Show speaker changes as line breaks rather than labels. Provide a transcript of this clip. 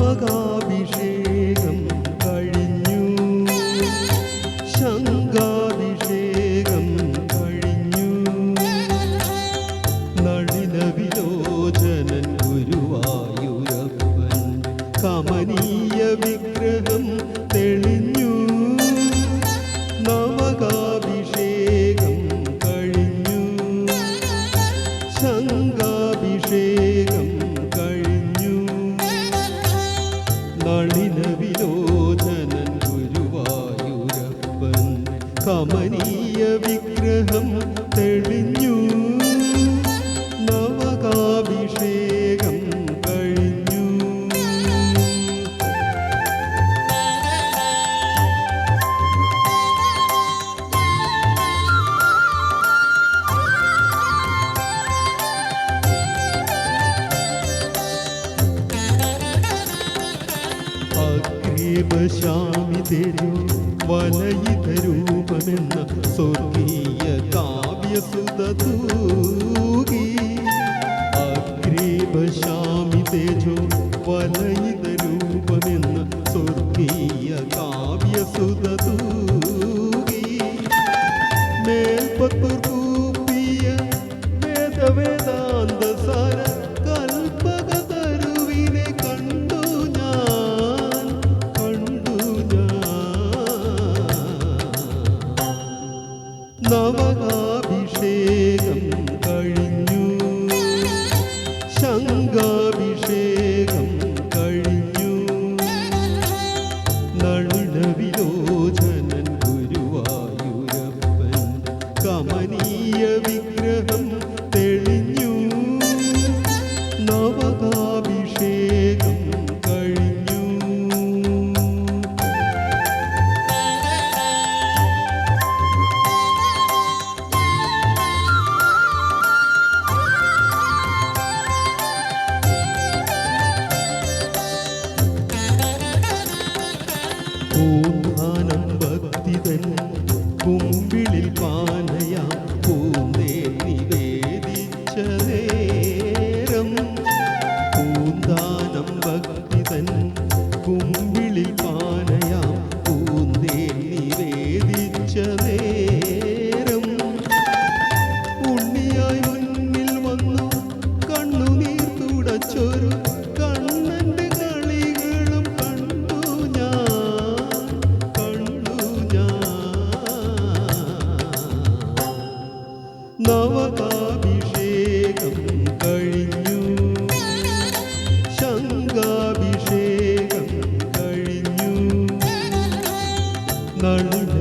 നവകാഭിഷേകം കഴിഞ്ഞു, ശംഖാഭിഷേകം കഴിഞ്ഞു. നളിന വിലോചനൻ ഗുരുവായൂരപ്പൻ കമനീയ വിഗ്രഹം തെളിഞ്ഞു. നവകാഭിഷേകം കഴിഞ്ഞു, ശംഖാഭിഷേകം കഴിഞ്ഞു. നളിന വിലോചനൻ ഗുരുവായൂരപ്പൻ കമനീയ വിഗ്രഹം തെളിഞ്ഞു. നവകാഭിഷേകം കഴിഞ്ഞു. അഗ്രീപശാമിതരു വലയിതരൂപമെന്ന സ്വർഗീയ കാവ്യസുതൂകി. അഗ്രീപശാമിതേജോ വലയിതരൂപമെന്ന സ്വർഗീയ കാവ്യസുതൂകി. മേൽപ്പത്തൂർ കൂപ്പിയ വേദവേദാന്ത സാര കൽപ്പക തരുവിനെ കണ്ടു ഞാൻ, കണ്ടു ഞാൻ. നവകാഭിഷേകം കഴിഞ്ഞു, ശംഖാഭിഷേകം കഴിഞ്ഞു. നളിന വിലോചനൻ ഗുരുവായൂരപ്പൻ കമനീയ വിഗ്രഹം തെളിഞ്ഞു. നവകാഭിഷേകം കഴിഞ്ഞു. പൂന്താനം ഭക്തിതൻ കുമ്പിളിൽ പാനയാം പൂന്തേ നിവേദിച്ച നേരം. പൂന്താനം ഭക്തിതൻ കുമ്പിളിൽ പാനയാം പൂന്തേ നിവേദിച്ച നേരം. ഉണ്ണിയായി മുന്നിൽ വന്നു കണ്ണുനീർ തുടച്ചൊരു കണ്ണന്റെ കളികളും കണ്ടു ഞാൻ, കണ്ടു ഞാൻ. നവകാഭിഷേകം കഴിഞ്ഞു, ശംഖാഭിഷേകം കഴിഞ്ഞു. നളിന